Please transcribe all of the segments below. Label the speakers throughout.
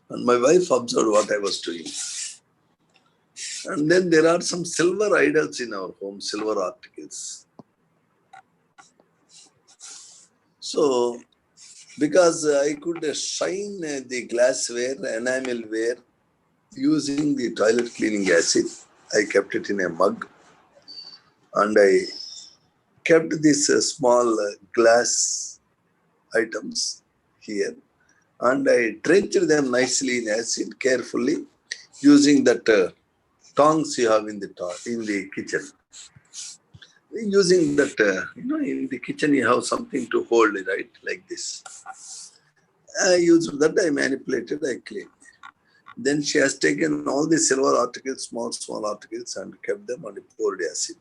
Speaker 1: And my wife observed what I was doing. And then there are some silver idols in our home, silver articles. So, because I could shine the glassware, enamelware using the toilet cleaning acid, I kept it in a mug and I kept these small glass items here and I drenched them nicely in acid carefully using that tongs you have in the kitchen. Using that, in the kitchen you have something to hold, right, like this. I used that, I manipulated, I cleaned. Then she has taken all the silver articles, small articles, and kept them and poured acid.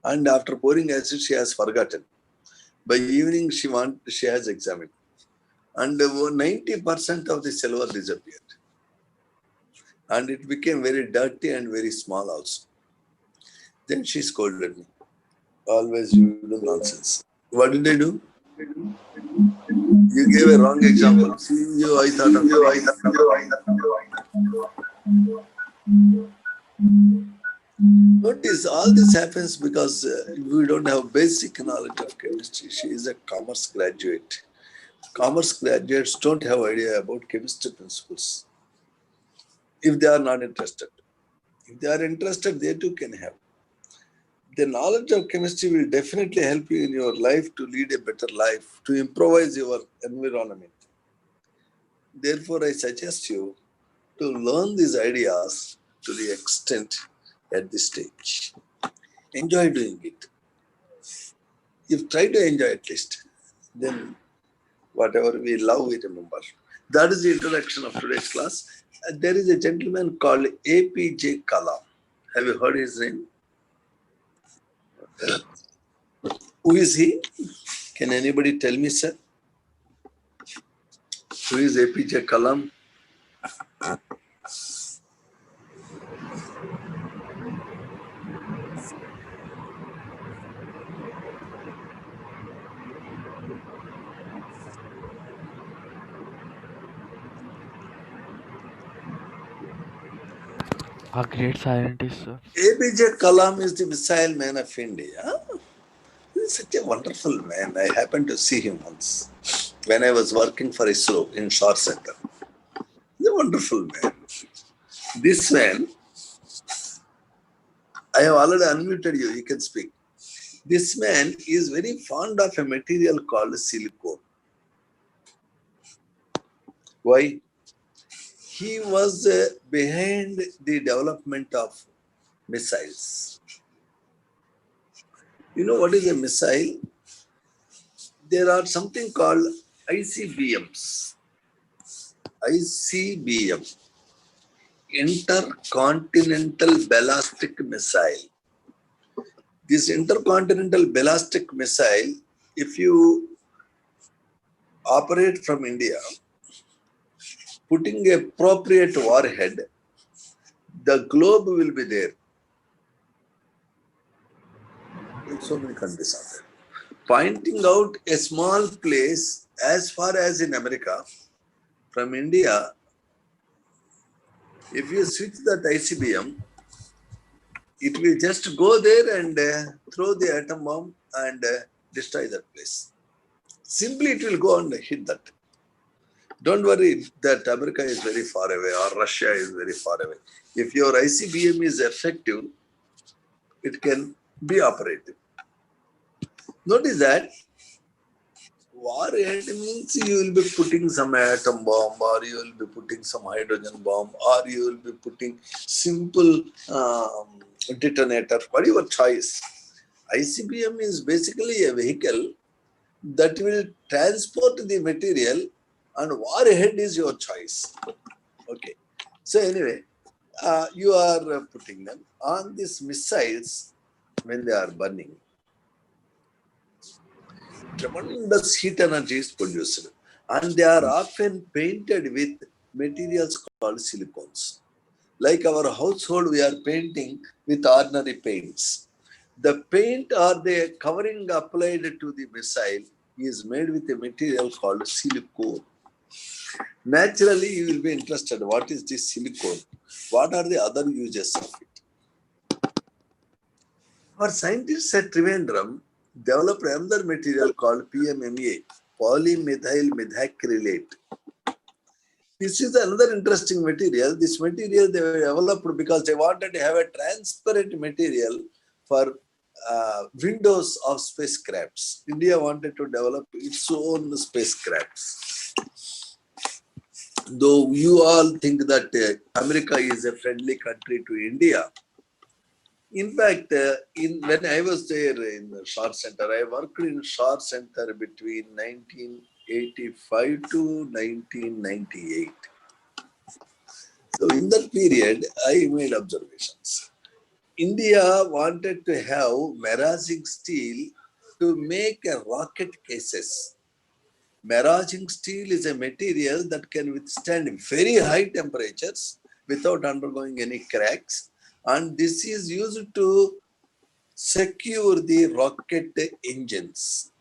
Speaker 1: And after pouring acid, she has forgotten. By evening, she has examined. And 90% of the silver disappeared. And it became very dirty and very small also. Then she scolded me. Always you do nonsense. What did I do? You gave a wrong example. See, I thought of Notice all this happens because we don't have basic knowledge of chemistry. She is a commerce graduate. Commerce graduates don't have idea about chemistry principles if they are not interested. If they are interested, they too can have. The knowledge of chemistry will definitely help you in your life to lead a better life, to improvise your environment. Therefore, I suggest you to learn these ideas to the extent at this stage. Enjoy doing it. If try to enjoy at least, then whatever we love, we remember. That is the introduction of today's class. There is a gentleman called APJ Kalam. Have you heard his name? Who is he? Can anybody tell me, sir? Who is APJ Kalam?
Speaker 2: A great scientist, sir.
Speaker 1: APJ Kalam is the missile man of India. He's such a wonderful man. I happened to see him once when I was working for ISRO in Shore Center. He's a wonderful man. This man, I have already unmuted you, you can speak. This man is very fond of a material called silicone. Why? He was behind the development of missiles. You know what is a missile? There are something called ICBMs. ICBM, Intercontinental Ballistic Missile. This intercontinental ballistic missile, if you operate from India, putting appropriate warhead, the globe will be there. In so many countries are there. Pointing out a small place as far as in America, from India, if you switch that ICBM, it will just go there and throw the atom bomb and destroy that place. Simply it will go and hit that. Don't worry that America is very far away or Russia is very far away. If your ICBM is effective, it can be operative. Notice that warhead means you will be putting some atom bomb or you will be putting some hydrogen bomb or you will be putting simple detonator, whatever choice. ICBM is basically a vehicle that will transport the material and warhead is your choice. Okay. So anyway, you are putting them on these missiles when they are burning. Tremendous heat energy is produced and they are often painted with materials called silicones. Like our household, we are painting with ordinary paints. The paint or the covering applied to the missile is made with a material called silicone. Naturally, you will be interested. What is this silicone? What are the other uses of it? Our scientists at Trivandrum developed another material called PMMA, polymethyl methacrylate. This is another interesting material. This material they developed because they wanted to have a transparent material for windows of spacecrafts. India wanted to develop its own spacecrafts. Though you all think that America is a friendly country to India, in fact, when I was there in the Shar Center, I worked in Shar Center between 1985 to 1998. So in that period, I made observations. India wanted to have Marazing steel to make a rocket cases. Marazing steel is a material that can withstand very high temperatures without undergoing any cracks, and this is used to secure the rocket engines.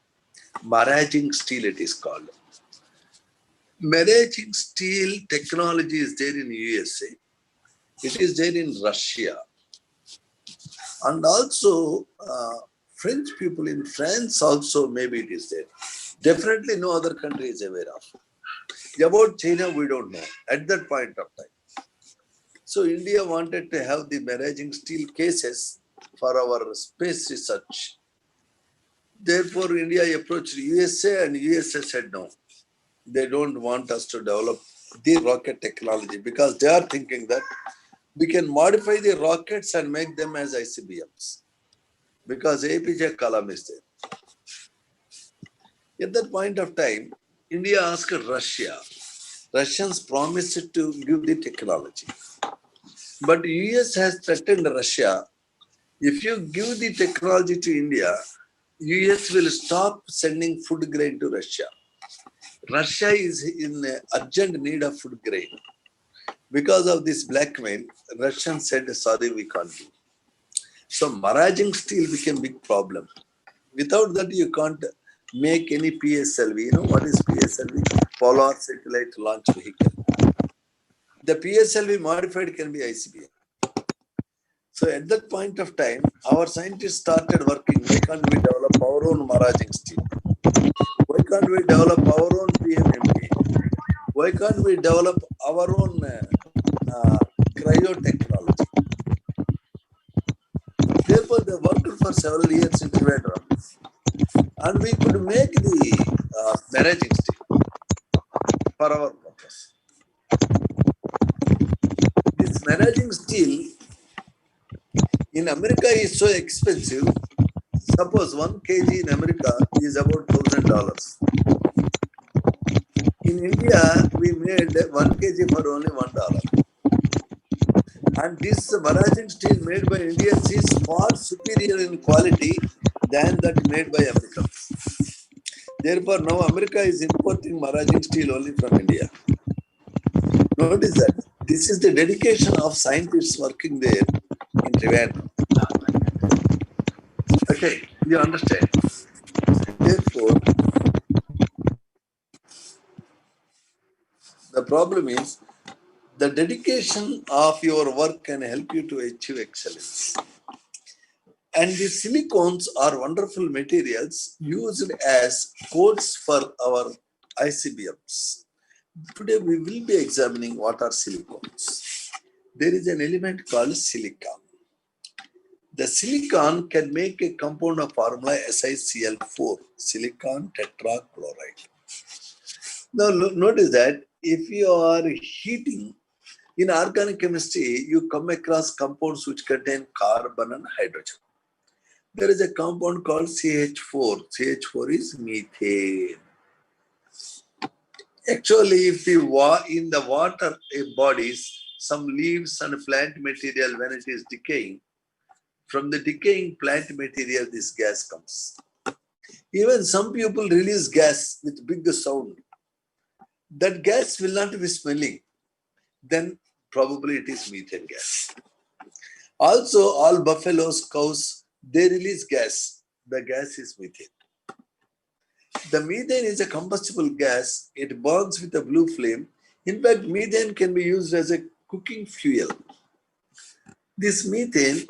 Speaker 1: Maraging steel it is called. Maraging steel technology is there in USA. It is there in Russia. And also French people in France also maybe it is there. Definitely no other country is aware of. About China we don't know at that point of time. So India wanted to have the maraging steel cases for our space research. Therefore, India approached USA and USA said no. They don't want us to develop the rocket technology because they are thinking that we can modify the rockets and make them as ICBMs because APJ Kalam is there. At that point of time, India asked Russia. Russians promised to give the technology. But US has threatened Russia. If you give the technology to India, US will stop sending food grain to Russia. Russia is in urgent need of food grain. Because of this blackmail, Russians said, sorry, we can't do. So maraging steel became a big problem. Without that, you can't make any PSLV. You know what is PSLV? Polar Satellite Launch Vehicle. The PSLV modified can be ICBM. So at that point of time, our scientists started working. Why can't we develop our own maraging steel? Why can't we develop our own PMMA? Why can't we develop our own cryo technology? Therefore, they worked for several years in Trivandrum, and we could make the maraging steel for our purpose. This maraging steel in America is so expensive. Suppose 1 kg in America is about $1,000. In India, we made 1 kg for only $1. And this maraging steel made by Indians is far superior in quality than that made by Americans. Therefore, now America is importing maraging steel only from India. Notice that this is the dedication of scientists working there in Trivandrum. Okay, you understand. Therefore, the problem is the dedication of your work can help you to achieve excellence. And the silicones are wonderful materials used as coats for our ICBMs. Today we will be examining what are silicones. There is an element called silicon. The silicon can make a compound of formula SiCl4, silicon tetrachloride. Now notice that if you are heating, in organic chemistry, you come across compounds which contain carbon and hydrogen. There is a compound called CH4. CH4 is methane. Actually, if in the water bodies, some leaves and plant material, when it is decaying, from the decaying plant material, this gas comes. Even some people release gas with big sound. That gas will not be smelling. Then probably it is methane gas. Also, all buffaloes, cows, they release gas. The gas is methane. The methane is a combustible gas. It burns with a blue flame. In fact, methane can be used as a cooking fuel. This methane,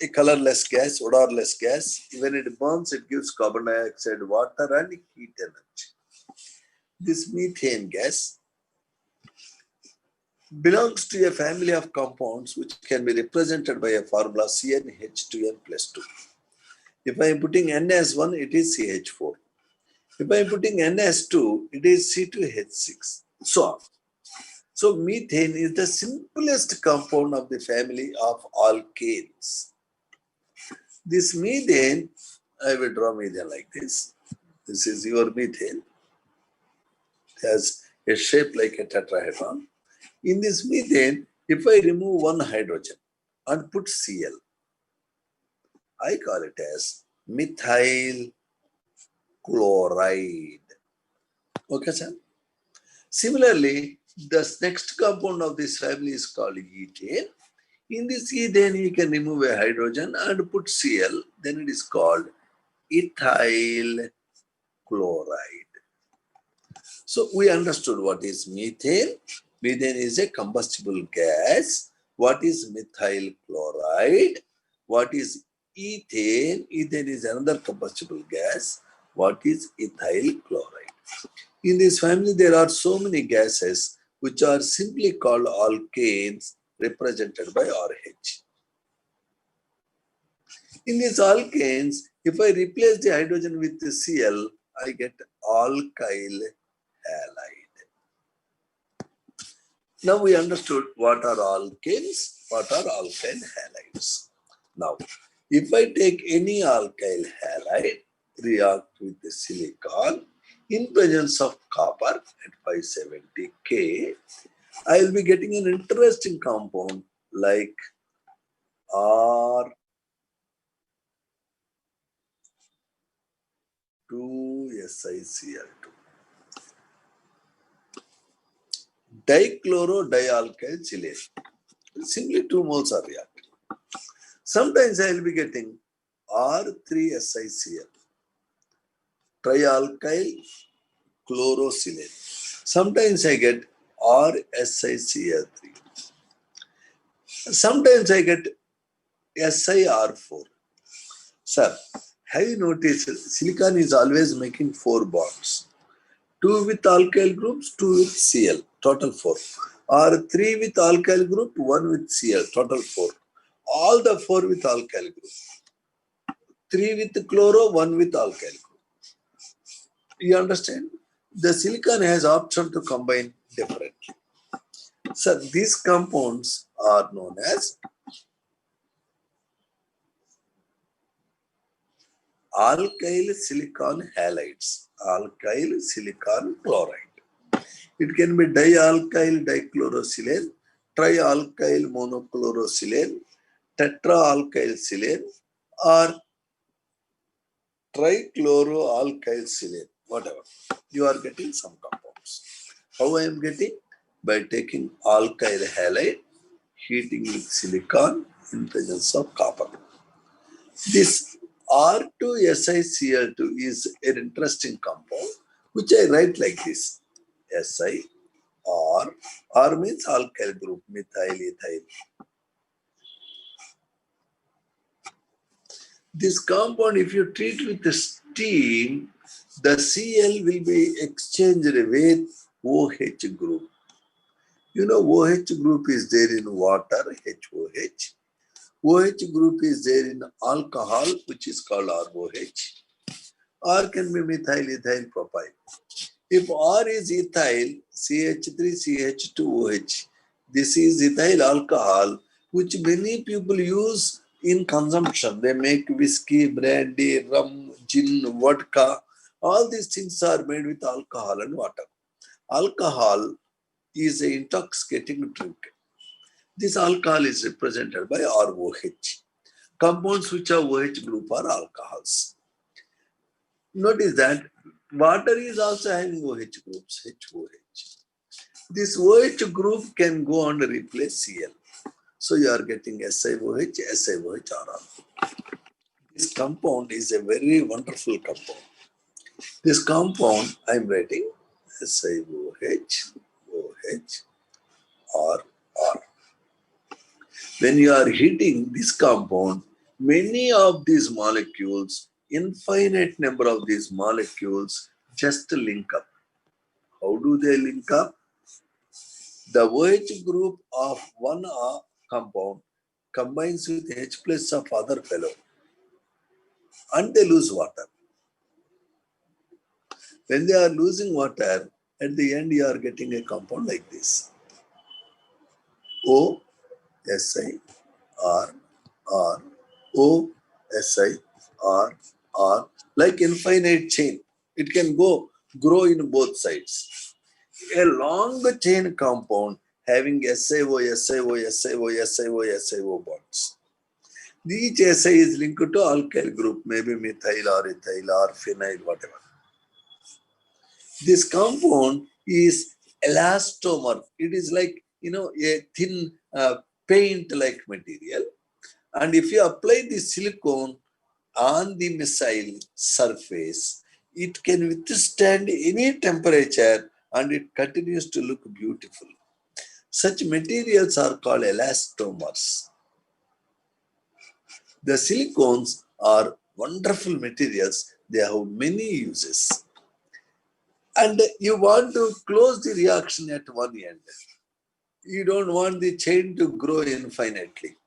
Speaker 1: a colorless gas, odorless gas, when it burns, it gives carbon dioxide, water, and heat energy. This methane gas belongs to a family of compounds which can be represented by a formula CnH2n plus 2. If I am putting N as 1, it is CH4. If I am putting N as 2, it is C2H6. So on. So methane is the simplest compound of the family of alkanes. This methane, I will draw methane like this. This is your methane. It has a shape like a tetrahedron. In this methane, if I remove one hydrogen and put Cl, I call it as methyl chloride. Okay, sir? Similarly, the next compound of this family is called ethane. In this ethane, you can remove a hydrogen and put Cl, then it is called ethyl chloride. So we understood what is methane. Methane is a combustible gas. What is methyl chloride? What is ethane? Ethane is another combustible gas. What is ethyl chloride? In this family, there are so many gases which are simply called alkanes, represented by RH. In these alkanes, if I replace the hydrogen with the Cl, I get alkyl halide. Now we understood what are alkanes, what are alkyl halides. Now, if I take any alkyl halide, react with the silicon in presence of copper at 570 K, I will be getting an interesting compound like R2SiCl2. Dichlorodialkyl silane. Simply 2 moles are reacting. Sometimes I will be getting R3SiCl, trialkyl chlorosilane. Sometimes I get RSiCl3. Sometimes I get SiR4. Sir, have you noticed silicon is always making 4 bonds? 2 with alkyl groups, 2 with Cl, total 4. Or 3 with alkyl group, 1 with Cl, total 4. All the 4 with alkyl group. 3 with chloro, 1 with alkyl group. You understand? The silicon has option to combine differently. So these compounds are known as alkyl silicon halides, alkyl silicon chloride. It can be dialkyl dichlorosilane, trialkyl monochlorosilane, tetraalkyl silane, or trichloroalkyl silane, whatever. You are getting some compounds. How I am getting? By taking alkyl halide, heating with silicon in presence of copper. This R2SiCl2 is an interesting compound, which I write like this. Si, R means alkyl group, methyl, ethyl. This compound, if you treat with the steam, the Cl will be exchanged with OH group. You know, OH group is there in water, HOH. OH group is there in alcohol, which is called ROH. R can be methyl, ethyl, propyl. If R is ethyl, CH3CH2OH, this is ethyl alcohol, which many people use in consumption. They make whiskey, brandy, rum, gin, vodka. All these things are made with alcohol and water. Alcohol is an intoxicating drink. This alcohol is represented by ROH. Compounds which are OH group are alcohols. Notice that water is also having OH groups, HOH. This OH group can go and replace Cl. So you are getting SiOH, SiOH are. This compound is a very wonderful compound. This compound I am writing SiOH, OH, When you are heating this compound, many of these molecules, infinite number of these molecules just link up. How do they link up? The OH group of one compound combines with H plus of other fellow and they lose water. When they are losing water, at the end you are getting a compound like this. O, S, I, R, R, O, S, I, R, R, like infinite chain. It can grow in both sides. A long chain compound having SiO, SiO, SiO, SiO, SiO bonds. Each Si is linked to alkyl group, maybe methyl or ethyl or phenyl, whatever. This compound is elastomer. It is like, a thin paint-like material. And if you apply the silicone on the missile surface, it can withstand any temperature and it continues to look beautiful. Such materials are called elastomers. The silicones are wonderful materials. They have many uses. And you want to close the reaction at one end. You don't want the chain to grow infinitely.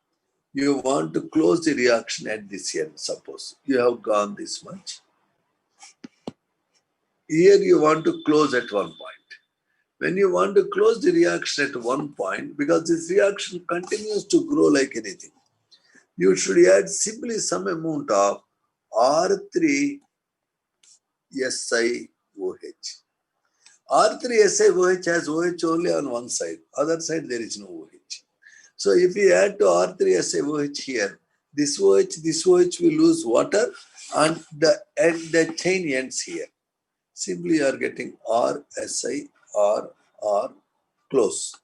Speaker 1: You want to close the reaction at this end, suppose. You have gone this much. Here you want to close at one point. When you want to close the reaction at one point, because this reaction continues to grow like anything, you should add simply some amount of R3SiOH. R3SiOH has OH only on one side. Other side there is no OH. So if you add to R3SiOH here, this OH will lose water and the chain ends here. Simply you are getting R close.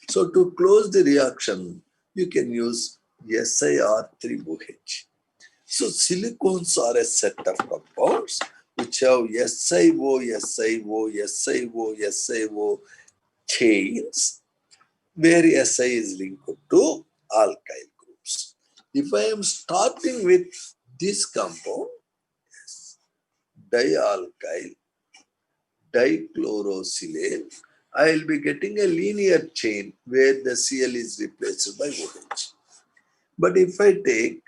Speaker 1: So to close the reaction, you can use SiR3OH. So silicones are a set of compounds which have SiO chains where Si is linked to alkyl groups. If I am starting with this compound, dialkyl dichlorosilane, I will be getting a linear chain where the Cl is replaced by OH. But if I take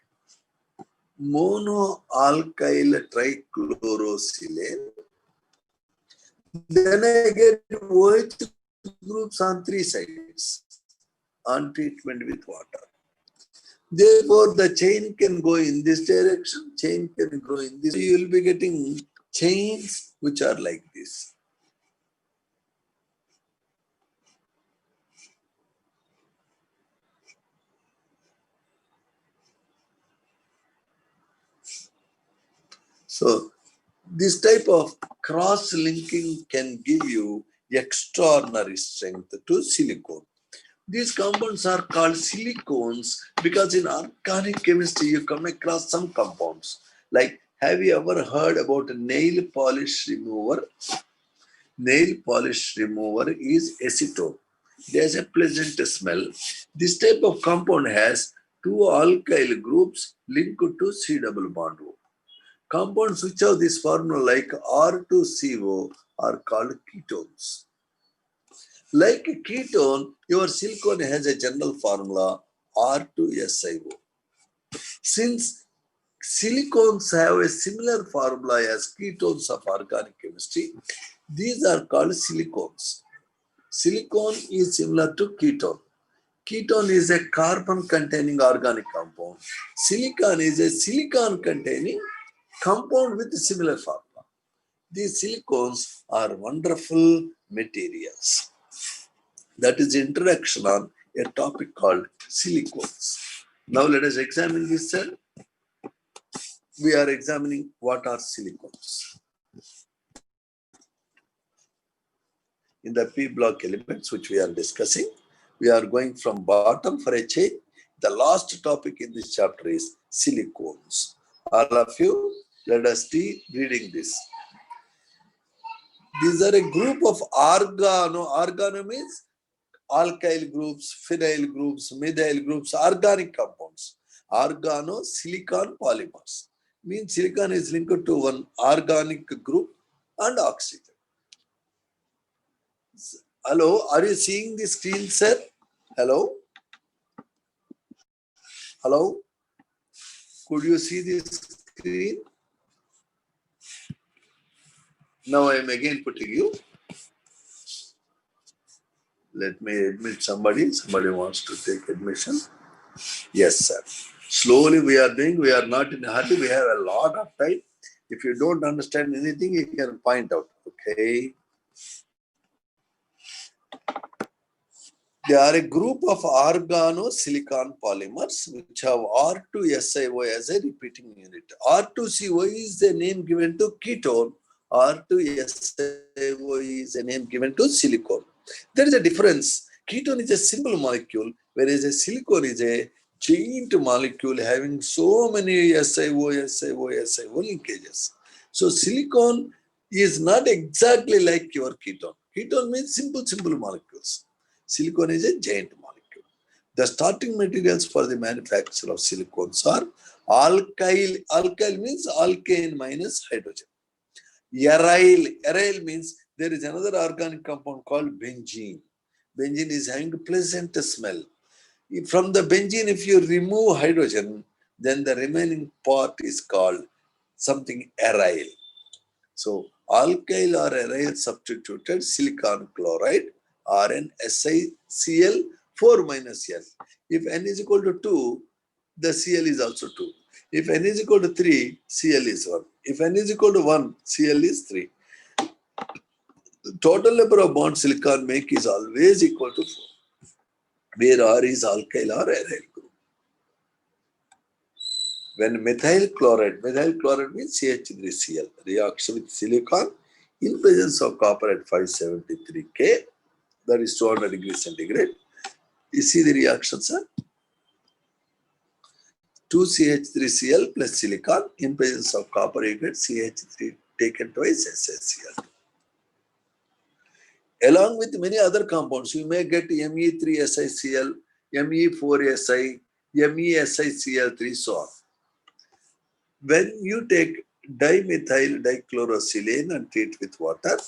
Speaker 1: monoalkyl trichlorosilane, then I get OH groups on three sides on treatment with water. Therefore, the chain can go in this direction, chain can grow in this. You will be getting chains which are like this. So, this type of cross-linking can give you extraordinary strength to silicone. These compounds are called silicones because in organic chemistry you come across some compounds. Like, have you ever heard about a nail polish remover? Nail polish remover is acetone. It has a pleasant smell. This type of compound has two alkyl groups linked to C double bond O. Compounds which have this formula like R2CO are called ketones. Like a ketone, your silicone has a general formula R2SiO. Since silicones have a similar formula as ketones of organic chemistry, these are called silicones. Silicone is similar to ketone. Ketone is a carbon-containing organic compound. Silicon is a silicon-containing compound with a similar formula. These silicones are wonderful materials. That is the introduction on a topic called silicones. Now let us examine this cell. We are examining what are silicones. In the P block elements which we are discussing, we are going from bottom for a chain. The last topic in this chapter is silicones. All of you, let us be reading this. These are a group of organo. Organo means alkyl groups, phenyl groups, methyl groups, organic compounds. Organosilicon polymers. Means silicon is linked to one organic group and oxygen. Hello, are you seeing the screen, sir? Hello? Hello? Could you see the screen? Now I am again putting you. Let me admit somebody. Somebody wants to take admission. Yes, sir. Slowly we are doing. We are not in a hurry. We have a lot of time. If you don't understand anything, you can point out. Okay. They are a group of organosilicon polymers which have R2SiO as a repeating unit. R2CO is the name given to ketone. R2SiO is a name given to silicone. There is a difference. Ketone is a simple molecule, whereas a silicone is a giant molecule having so many SiO linkages. So silicone is not exactly like your ketone. Ketone means simple molecules. Silicone is a giant molecule. The starting materials for the manufacture of silicones are alkyl. Alkyl means alkane minus hydrogen. Aryl means there is another organic compound called benzene. Benzene is having a pleasant smell. From the benzene, if you remove hydrogen, then the remaining part is called something aryl. So alkyl or aryl substituted silicon chloride RnSiCl 4 minus L. If N is equal to 2, the Cl is also 2. If N is equal to 3, Cl is 1. If N is equal to 1, Cl is 3. The total number of bonds silicon make is always equal to 4, where R is alkyl or aryl group. When methyl chloride means CH3Cl, reaction with silicon in presence of copper at 573 K, that is 200 degrees centigrade. You see the reaction, sir? 2CH3Cl plus silicon in presence of copper, you get CH3 taken twice SaCl. Along with many other compounds, you may get Me3SiCl, Me4Si, MESiCl3, so on. When you take dimethyl dichlorosilane and treat with water,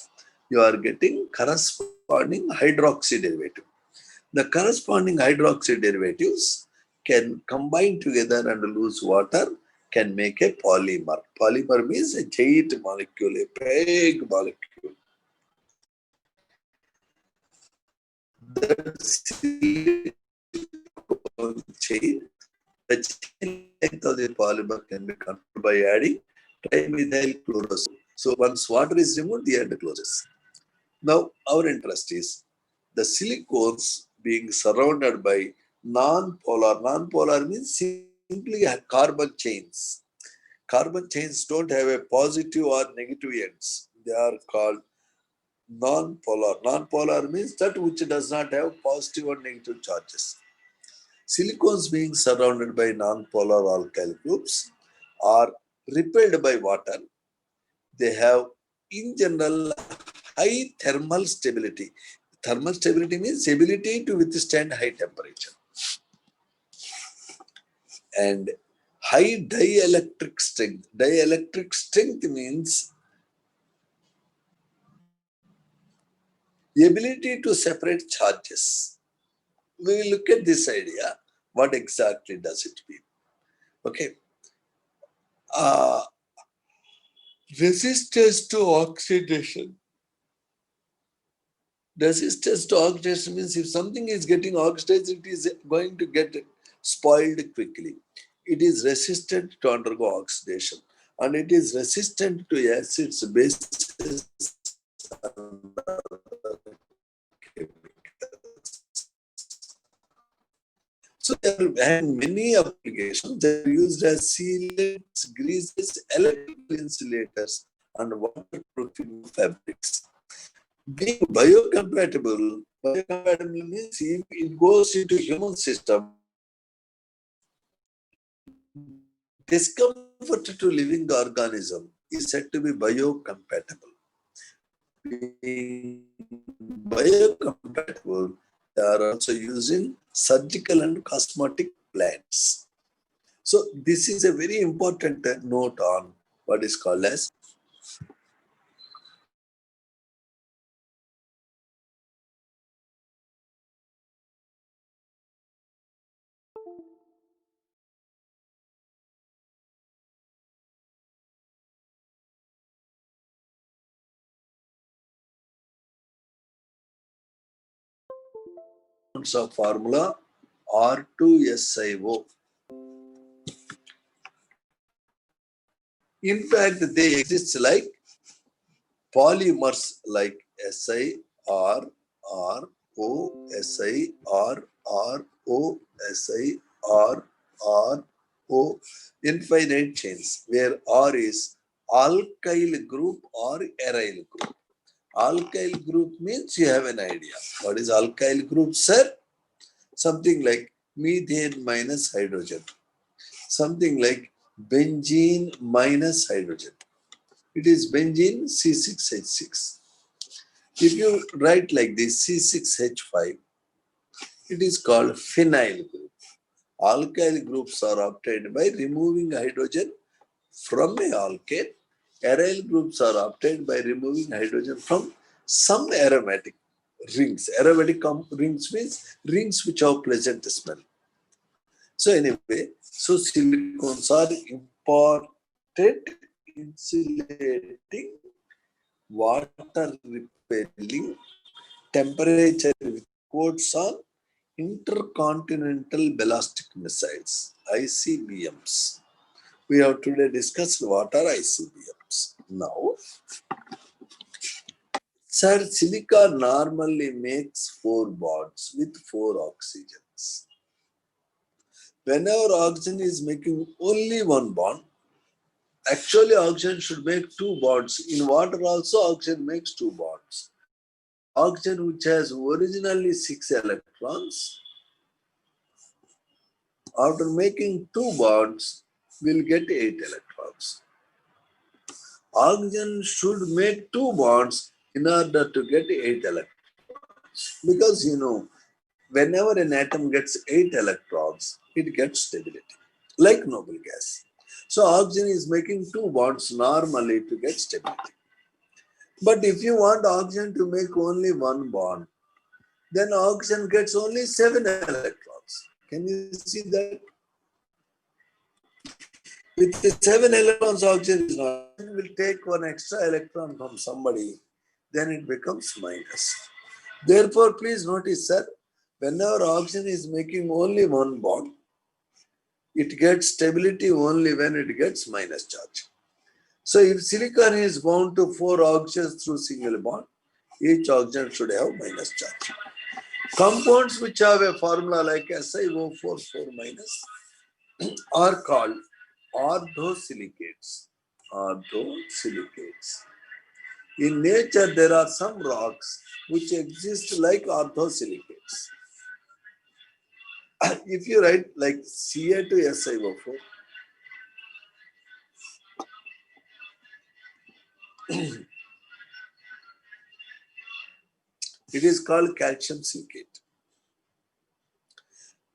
Speaker 1: you are getting corresponding hydroxy derivative. The corresponding hydroxy derivatives can combine together and lose water, can make a polymer. Polymer means a giant molecule, a big molecule. The silicone chain, the chain length of the polymer can be controlled by adding trimethyl chlorosol. So once water is removed, the end closes. Now our interest is the silicones being surrounded by non-polar. Non-polar means simply carbon chains. Carbon chains don't have a positive or negative ends. They are called non-polar. Non-polar means that which does not have positive or negative charges. Silicones being surrounded by non-polar alkyl groups are repelled by water. They have, in general, high thermal stability. Thermal stability means ability to withstand high temperature. And high dielectric strength. Dielectric strength means the ability to separate charges. We will look at this idea. What exactly does it mean? Okay. Resistance to oxidation. Resistance to oxidation means if something is getting oxidized, it is going to get spoiled quickly. It is resistant to undergo oxidation, and it is resistant to acids, bases, and other chemicals. So they are having many applications. They are used as sealants, greases, electrical insulators, and waterproofing fabrics. Being biocompatible means if it goes into human system, discomfort to living organism is said to be biocompatible. Being biocompatible, they are also used in surgical and cosmetic plants. So this is a very important note on what is called as of formula R2SiO. In fact, they exist like polymers like Si, R, R, O, Si, R, R, O, Si, R, R, O, infinite chains, where R is alkyl group or aryl group. Alkyl group means you have an idea. What is alkyl group, sir? Something like methane minus hydrogen. Something like benzene minus hydrogen. It is benzene C6H6. If you write like this C6H5, it is called phenyl group. Alkyl groups are obtained by removing hydrogen from a alkane. Aryl groups are obtained by removing hydrogen from some aromatic rings. Aromatic rings means rings which have pleasant smell. So anyway, so silicones are important insulating, water repelling, temperature with codes on intercontinental ballistic missiles, ICBMs. We have today discussed what are ICBMs. Now, sir, silica normally makes 4 bonds with 4 oxygens. Whenever oxygen is making only 1 bond, actually oxygen should make 2 bonds. In water also oxygen makes 2 bonds. Oxygen which has originally 6 electrons, after making 2 bonds, will get 8 electrons. Oxygen should make 2 bonds in order to get 8 electrons. Because whenever an atom gets 8 electrons, it gets stability, like noble gas. So oxygen is making 2 bonds normally to get stability. But if you want oxygen to make only 1 bond, then oxygen gets only 7 electrons. Can you see that? With the 7 electrons, oxygen is not. It will take 1 extra electron from somebody, then it becomes minus. Therefore, please notice, sir, whenever oxygen is making only 1 bond, it gets stability only when it gets minus charge. So if silicon is bound to 4 oxygens through single bond, each oxygen should have minus charge. Compounds which have a formula like SiO4 4 minus are called orthosilicates. Orthosilicates. In nature, there are some rocks which exist like orthosilicates. If you write like Ca2SiO4, it is called calcium silicate.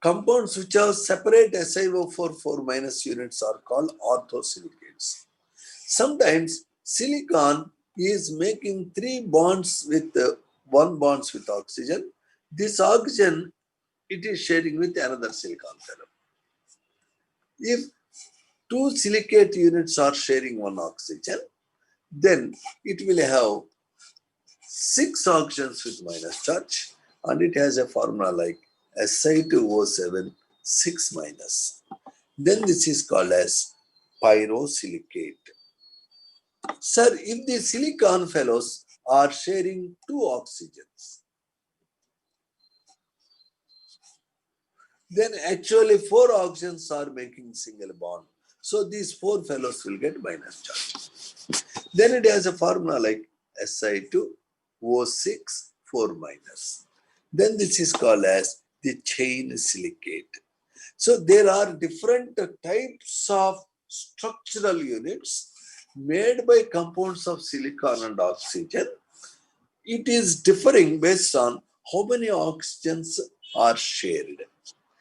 Speaker 1: Compounds which have separate SiO4 4 minus units are called orthosilicates. Sometimes silicon is making 3 bonds with 1 bonds with oxygen. This oxygen it is sharing with another silicon fellow. If 2 silicate units are sharing 1 oxygen, then it will have 6 oxygens with minus charge, and it has a formula like Si2O7 6 minus. Then this is called as pyrosilicate. Sir, if the silicon fellows are sharing 2 oxygens, then actually 4 oxygens are making single bond. So these 4 fellows will get minus charge. Then it has a formula like Si2O6 4 minus. Then this is called as the chain silicate. So there are different types of structural units made by compounds of silicon and oxygen. It is differing based on how many oxygens are shared.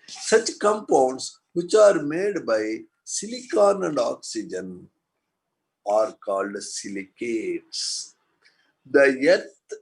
Speaker 1: Such compounds which are made by silicon and oxygen are called silicates. The earth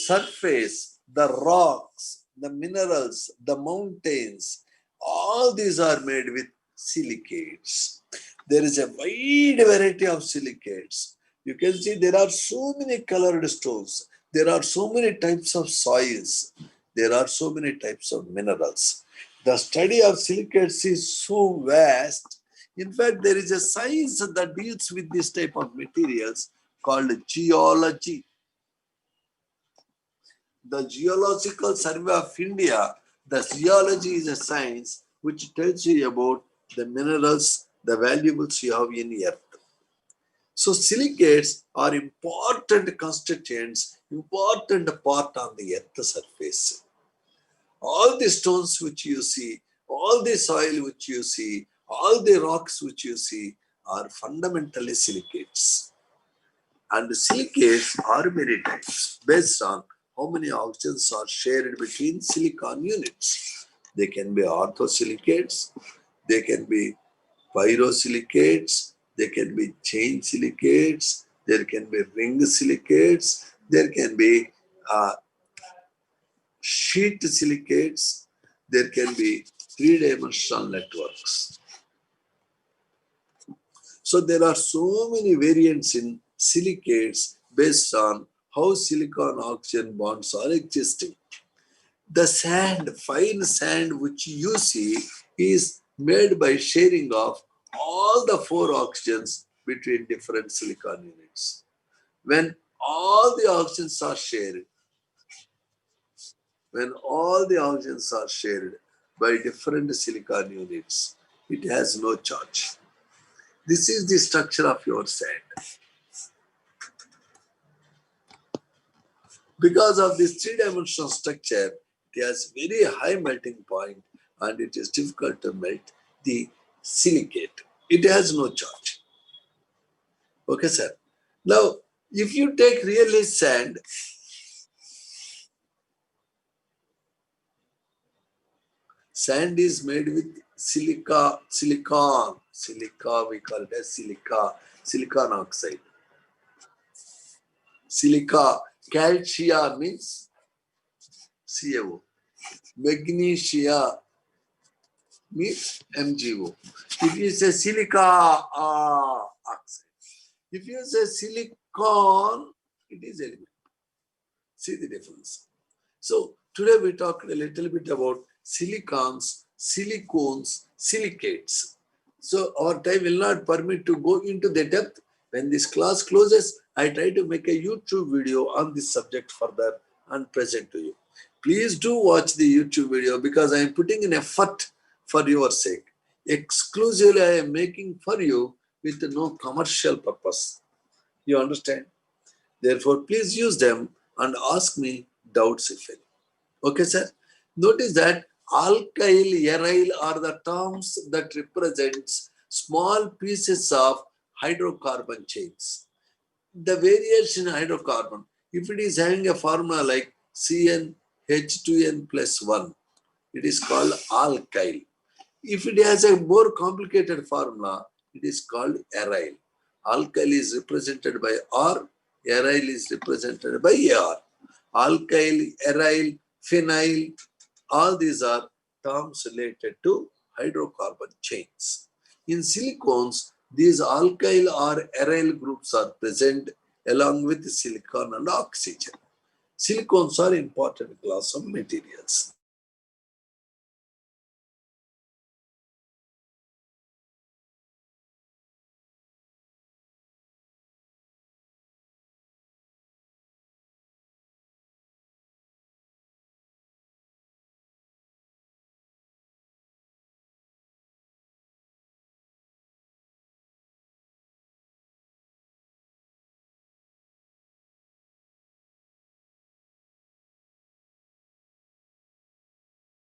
Speaker 1: surface, the rocks, the minerals, the mountains, all these are made with silicates. There is a wide variety of silicates. You can see there are so many colored stones. There are so many types of soils. There are so many types of minerals. The study of silicates is so vast. In fact, there is a science that deals with this type of materials called geology. The Geological Survey of India, the geology is a science which tells you about the minerals, the valuables you have in earth. So silicates are important constituents, important part on the earth surface. All the stones which you see, all the soil which you see, all the rocks which you see are fundamentally silicates. And silicates are many types based on how many oxygens are shared between silicon units. They can be orthosilicates, they can be pyrosilicates, they can be chain silicates, there can be ring silicates, there can be sheet silicates, there can be three-dimensional networks. So there are so many variants in silicates based on how silicon oxygen bonds are existing. The sand, fine sand which you see is made by sharing of all the four oxygens between different silicon units. When all the oxygens are shared, by different silicon units, it has no charge. This is the structure of your sand. Because of this three-dimensional structure, it has very high melting point and it is difficult to melt the silicate. It has no charge. Okay, sir. Now, if you take really sand, sand is made with silicon. Silica, we call it as silicon oxide. Silica, calcia means CaO. Magnesia means MgO. If you say silica oxide, if you say silicon, it is element. See the difference. So today we talked a little bit about silicons, silicones, silicates. So our time will not permit to go into the depth. When this class closes, I try to make a YouTube video on this subject further and present to you. Please do watch the YouTube video because I am putting in effort for your sake. Exclusively I am making for you with no commercial purpose. You understand? Therefore, please use them and ask me doubts if any. Okay, sir? Notice that alkyl, aryl are the terms that represents small pieces of hydrocarbon chains. The variation in hydrocarbon, if it is having a formula like CnH2n plus 1, it is called alkyl. If it has a more complicated formula, it is called aryl. Alkyl is represented by R, aryl is represented by Ar. Alkyl, aryl, phenyl, all these are terms related to hydrocarbon chains. In silicones, these alkyl or aryl groups are present along with silicon and oxygen. Silicones are important class of materials.